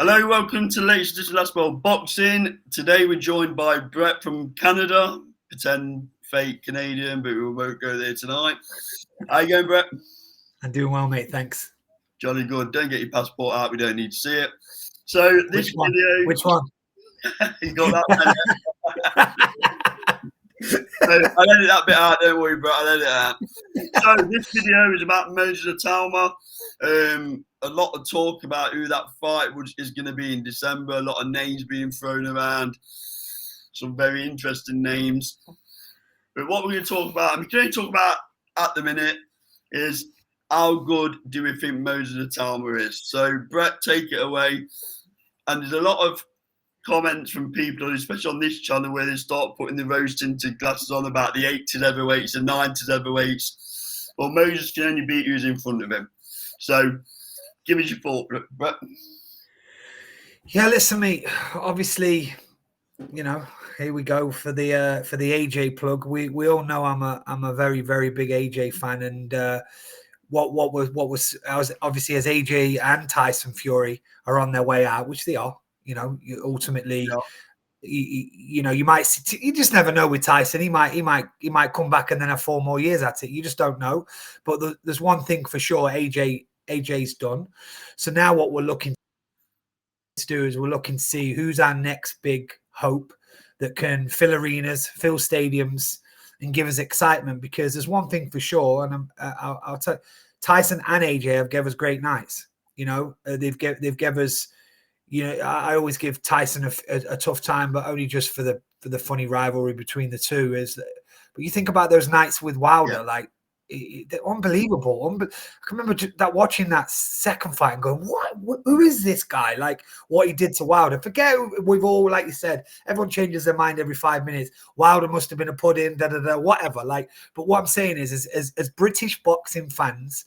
Hello, welcome to the latest edition of Last Bowl Boxing. Today we're joined by Brett from Canada, pretend fake Canadian, but we won't go there tonight. How you going, Brett? I'm doing well, mate. Thanks. Jolly good. Don't get your passport out. We don't need to see it. So this video. Which one? You got that? I'll edit that bit out. Don't worry, Brett. I'll edit it out. So this video is about Moses Itauma. A lot of talk about who that fight is going to be in December. A lot of names being thrown around. Some very interesting names. But what we're going to talk about, and we're going to talk about at the minute, is how good do we think Moses Itauma is? So, Brett, take it away. And there's a lot of comments from people, especially on this channel, where they start putting the rose tinted glasses on about the 80s heavyweights, the 90s heavyweights. Well, Moses can only beat who's in front of him. So, give us your thought, Brett. Yeah, listen, mate. Obviously, you know, here we go for the AJ plug. We all know I'm a very, very big AJ fan, and what was I was obviously, as AJ and Tyson Fury are on their way out, which they are. You know, ultimately, you might see, you just never know with Tyson. He might come back and then have 4 more years at it. You just don't know. But there's one thing for sure: AJ's done. So now what we're looking to do is we're looking to see who's our next big hope that can fill arenas, fill stadiums, and give us excitement. Because there's one thing for sure, and I'll tell you, Tyson and AJ have given us great nights. You know, they've given us. You know, I always give Tyson a tough time, but only just for the funny rivalry between the two. But you think about those nights with Wilder, like they're unbelievable. I can remember that watching that second fight and going, "What? Who is this guy?" Like what he did to Wilder. Forget we've all, like you said, everyone changes their mind every 5 minutes. Wilder must have been a pudding, whatever. Like, but what I'm saying is as British boxing fans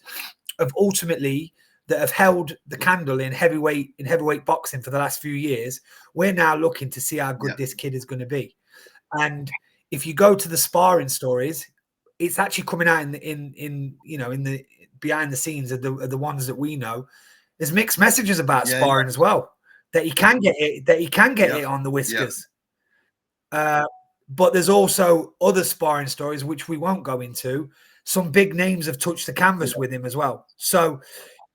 have ultimately that have held the candle in heavyweight boxing for the last few years, we're now looking to see how good this kid is going to be. And if you go to the sparring stories, it's actually coming out in the behind the scenes of the ones that we know. There's mixed messages about sparring as well. That he can get it on the whiskers. But there's also other sparring stories which we won't go into. Some big names have touched the canvas with him as well. So,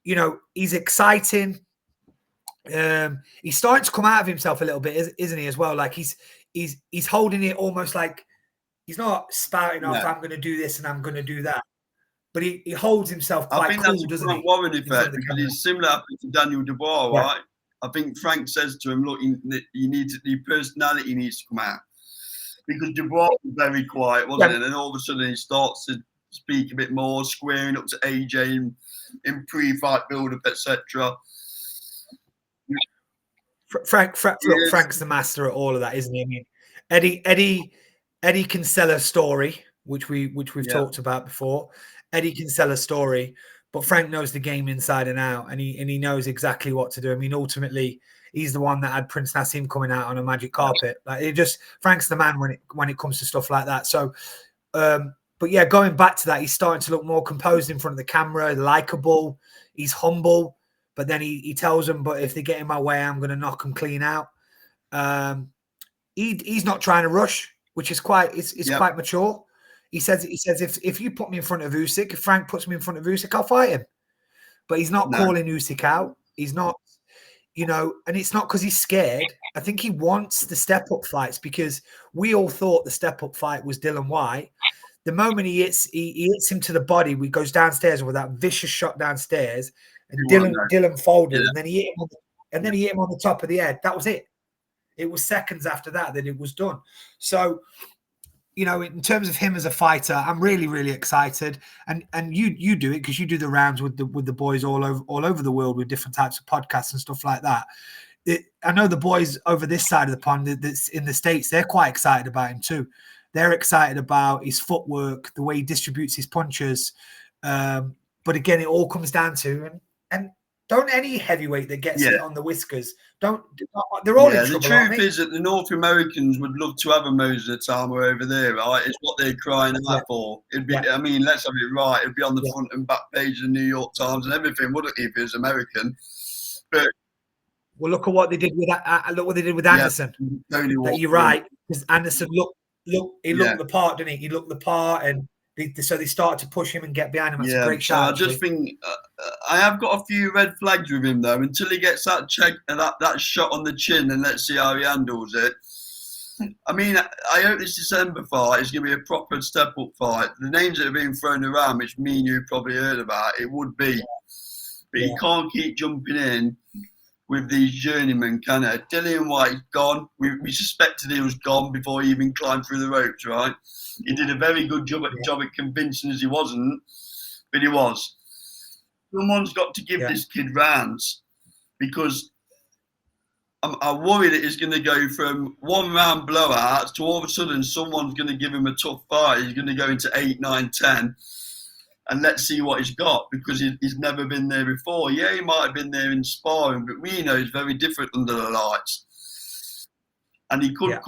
you know, he's exciting. He's starting to come out of himself a little bit, isn't he, as well? Like he's holding it almost like he's not spouting off, I'm going to do this and I'm going to do that. But he holds himself quite cool, doesn't he? I think that's a Warren effect, because it's similar to Daniel Dubois, right? I think Frank says to him, look, your personality needs to come out. Because Dubois was very quiet, wasn't it? And then all of a sudden he starts to speak a bit more, squaring up to AJ in pre-fight build-up, etc. Frank's the master at all of that, isn't he? I mean, Eddie can sell a story, which we've talked about before. Eddie can sell a story, but Frank knows the game inside and out, and he knows exactly what to do. I mean, ultimately, he's the one that had Prince Nassim coming out on a magic carpet. Like Frank's the man when it comes to stuff like that. So. But yeah, going back to that, he's starting to look more composed in front of the camera, likable. He's humble, but then he tells them, but if they get in my way, I'm going to knock them clean out. He's not trying to rush, which is quite mature. He says if you put me in front of Usyk, if Frank puts me in front of Usyk, I'll fight him. But he's not calling Usyk out. He's not, you know, and it's not because he's scared. I think he wants the step-up fights, because we all thought the step-up fight was Dillian Whyte. The moment he hits him to the body, he goes downstairs with that vicious shot downstairs, and Dylan folded, and then he hit him on the top of the head. That was it. It was seconds after that it was done. So, you know, in terms of him as a fighter, I'm really, really excited. And you do it because you do the rounds with the boys all over the world with different types of podcasts and stuff like that. I know the boys over this side of the pond that's in the States, they're quite excited about him too. They're excited about his footwork, the way he distributes his punches. But again, it all comes down to, and don't any heavyweight that gets it on the whiskers, they're all in trouble. The truth is that the North Americans would love to have a Moses Itauma over there, right? It's what they're crying out for. It'd be, I mean, let's have it right. It'd be on the front and back page of the New York Times and everything, wouldn't it, if it was American? But Well, look at what they did with Anderson. You're right, because Anderson looked the part, didn't he? He looked the part, and so they started to push him and get behind him. That's a great shot. I just think I have got a few red flags with him though. Until he gets that check and that shot on the chin, and let's see how he handles it. I mean, I hope this December fight is going to be a proper step-up fight. The names that are being thrown around, which me and you probably heard about, it would be. But he can't keep jumping in with these journeymen, can he? Dillian White's gone. We suspected he was gone before he even climbed through the ropes, right? He did a very good job at convincing us he wasn't, but he was. Someone's got to give this kid rounds, because I worry that he's going to go from 1 round blowouts to all of a sudden someone's going to give him a tough fight. He's going to go into 8, 9, 10, and let's see what he's got, because he's never been there before. Yeah, he might have been there in sparring, but we know he's very different under the lights. And he could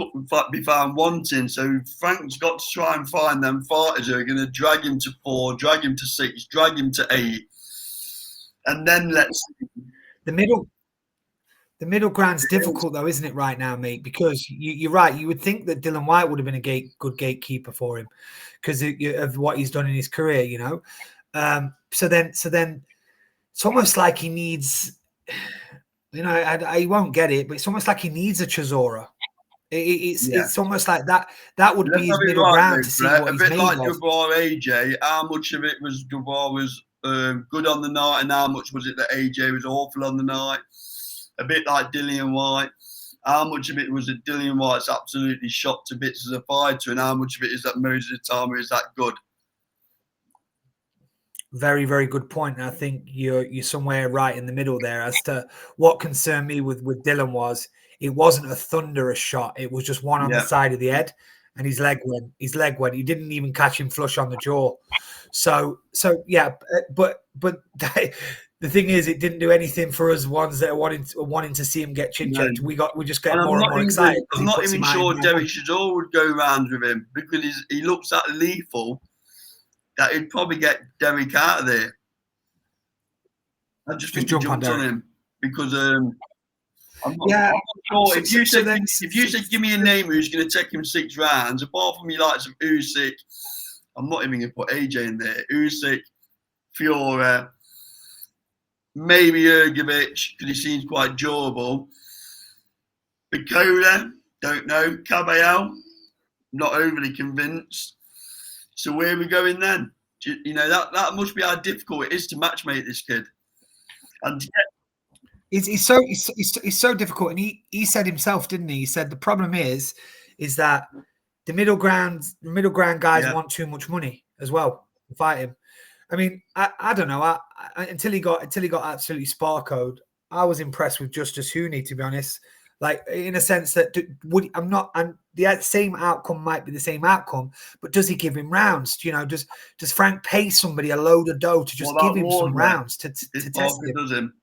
be found wanting. So Frank's got to try and find them fighters who are going to drag him to 4, drag him to 6, drag him to 8, and then let's see. The middle ground's difficult though, isn't it, right now, mate? Because you're right. You would think that Dillian Whyte would have been a good gatekeeper for him because of what he's done in his career, you know. So then it's almost like he needs, you know, I won't get it, but it's almost like he needs a Chisora. It's almost like that would be his middle ground to see what he's made of. A bit like Dubois AJ. How much of it was Dubois was good on the night, and how much was it that AJ was awful on the night? A bit like Dillian Whyte. How much of it was that Dillian Whyte's absolutely shot to bits as a fighter, and how much of it is that Moses Itauma is that good? Very, very good point. And I think you're somewhere right in the middle there. As to what concerned me with Dylan was it wasn't a thunderous shot. It was just one on the side of the head, and his leg went. He didn't even catch him flush on the jaw. So yeah, but the thing is, it didn't do anything for us ones that are wanting to see him get chin checked. We just get more and more excited. I'm not even sure Derek Chisora would go round with him, because he looks that lethal that he'd probably get Derek out of there. I just think he jumped on him, because I'm not sure. If you said give me a name who's going to take him 6 rounds, apart from you likes of Usyk, I'm not even going to put AJ in there. Usyk, Fiore, maybe Jurgovic, because he seems quite durable. Bikola, don't know. Caballero, not overly convinced. So where are we going then? You know, that must be how difficult it is to matchmake this kid. And It's so difficult. And he said himself, didn't he? He said the problem is that the middle ground guys want too much money as well to fight him. I mean, I don't know. Until he got absolutely sparkoed, I was impressed with Justice Hooney, to be honest. Like, in a sense that the same outcome might be the same outcome, but does he give him rounds? You know, does Frank pay somebody a load of dough to just give him some rounds to test him? Does him?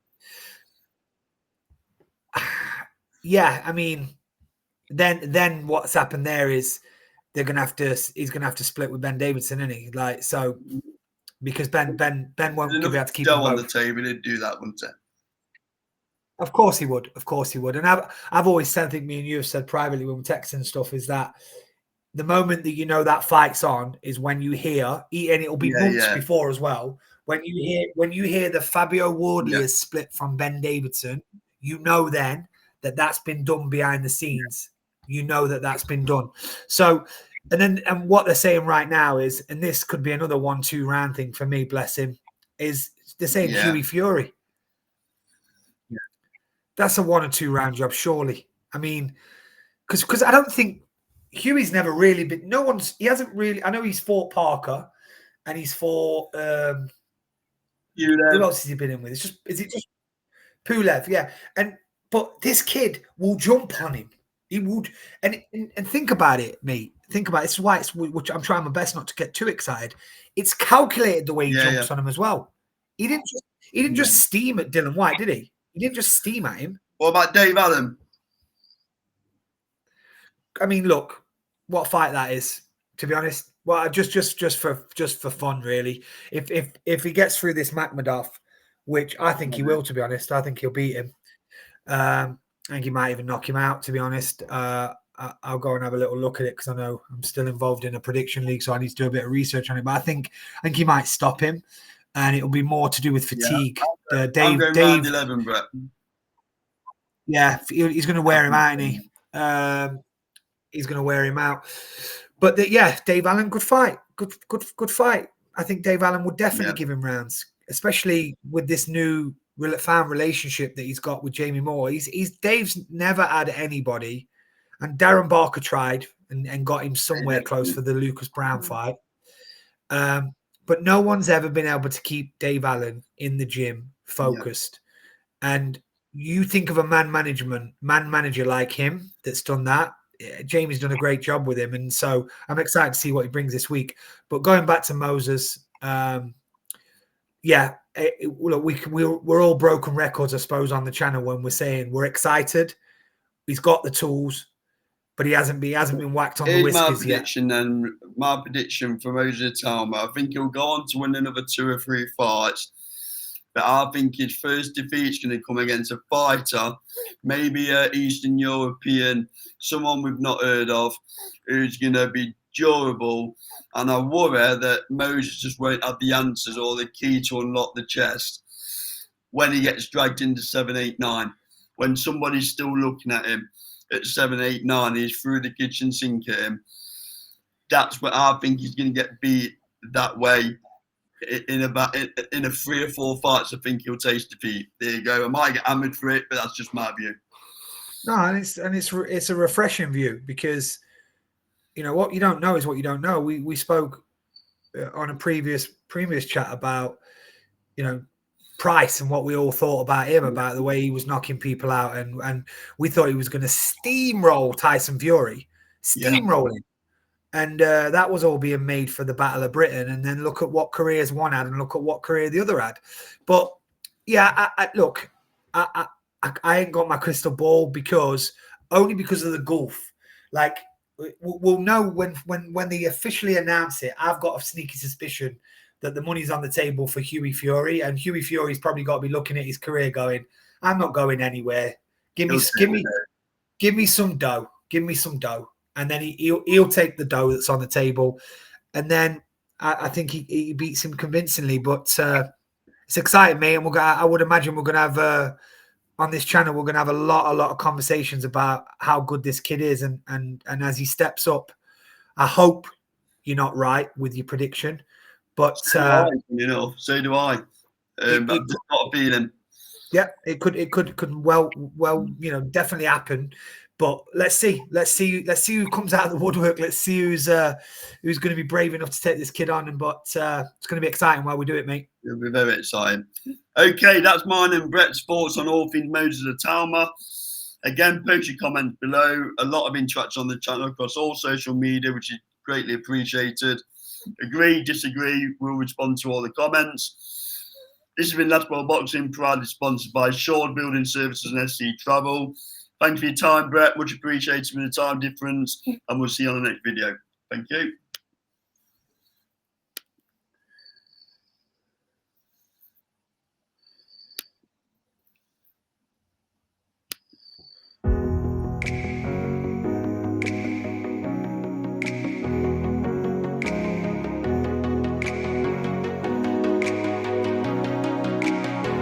Yeah, I mean, then what's happened there is he's gonna have to split with Ben Davidson, isn't he? Like, so because Ben won't be able to keep him on the table. He'd do that, wouldn't it? Of course he would. And I've always said, I think me and you have said privately when we're texting stuff, is that the moment that you know that fight's on is when you hear, and it'll be months before as well, when you hear the Fabio Wardley is split from Ben Davidson, you know then that's been done behind the scenes. You know that's been done. So, and what they're saying right now is, and this could be another 1-2 round thing for me, bless him, is they're saying Hughie Fury. That's a 1 or 2 round job, surely. I mean, because I don't think Hughie's never really been. He hasn't really. I know he's fought Parker, and he's fought. Who else has he been in with? Is it just Pulev? Yeah, but this kid will jump on him. He would, and think about it, mate. Think about it. This is why which I'm trying my best not to get too excited. It's calculated the way he jumps on him as well. He didn't just steam at Dillian Whyte, did he? He didn't just steam at him. What about Dave Allen? I mean, look, what fight that is, to be honest. Well, just for fun, really. If he gets through this Makhmudov, which I think he will, to be honest, I think he'll beat him. I think he might even knock him out, to be honest. I'll go and have a little look at it because I know I'm still involved in a prediction league, so I need to do a bit of research on it. But I think he might stop him, and it'll be more to do with fatigue. I'm going round 11, Brett. Yeah, he's going to wear him out, isn't he? He's going to wear him out. But Dave Allen, good fight, good fight. I think Dave Allen would definitely give him rounds, especially with this new found relationship that he's got with Jamie Moore. Dave's never had anybody, and Darren Barker tried and got him somewhere close for the Lucas Brown fight. But no one's ever been able to keep Dave Allen in the gym focused. And you think of a man manager like him that's done that. Jamie's done a great job with him, and so I'm excited to see what he brings this week. But going back to Moses, look, we're all broken records, I suppose, on the channel when we're saying we're excited. He's got the tools, but he hasn't been whacked on the whiskers yet. My prediction for Moses Itauma, I think he'll go on to win another 2 or 3 fights. But I think his first defeat's going to come against a fighter, maybe an Eastern European, someone we've not heard of, who's going to be durable. And I worry that Moses just won't have the answers or the key to unlock the chest when he gets dragged into 7, 8, 9. When somebody's still looking at him at 7, 8, 9, he's through the kitchen sink at him. That's what I think he's going to get beat that way. In a 3 or 4 fights, I think he'll taste defeat. There you go. I might get hammered for it, but that's just my view. No, and it's a refreshing view because what you don't know is what you don't know. We spoke on a previous chat about Price and what we all thought about him, about the way he was knocking people out, and we thought he was going to steamroll Tyson Fury, steamrolling. And that was all being made for the Battle of Britain. And then look at what careers one had and look at what career the other had. But look, I ain't got my crystal ball because of the gulf. Like, we'll know when they officially announce it. I've got a sneaky suspicion that the money's on the table for Hughie Fury, and Hughie Fury's probably got to be looking at his career going, I'm not going anywhere. Give me some dough. Give me some dough. And then he'll take the dough that's on the table, and then I think he beats him convincingly. But it's exciting, mate. And I would imagine we're gonna have on this channel we're gonna have a lot of conversations about how good this kid is, and as he steps up, I hope you're not right with your prediction, but so do I. I've got a feeling. Yeah, it could well definitely happen. But let's see who comes out of the woodwork. Let's see who's going to be brave enough to take this kid on. But it's going to be exciting while we do it, mate. It'll be very exciting. Okay, that's mine and Brett's thoughts on all things Moses Itauma. Again, post your comments below. A lot of interaction on the channel across all social media, which is greatly appreciated. Agree, disagree, we'll respond to all the comments. This has been Last World Boxing, proudly sponsored by Shore Building Services and SC Travel. Thank you for your time, Brett. Much appreciated for the time difference. And we'll see you on the next video. Thank you.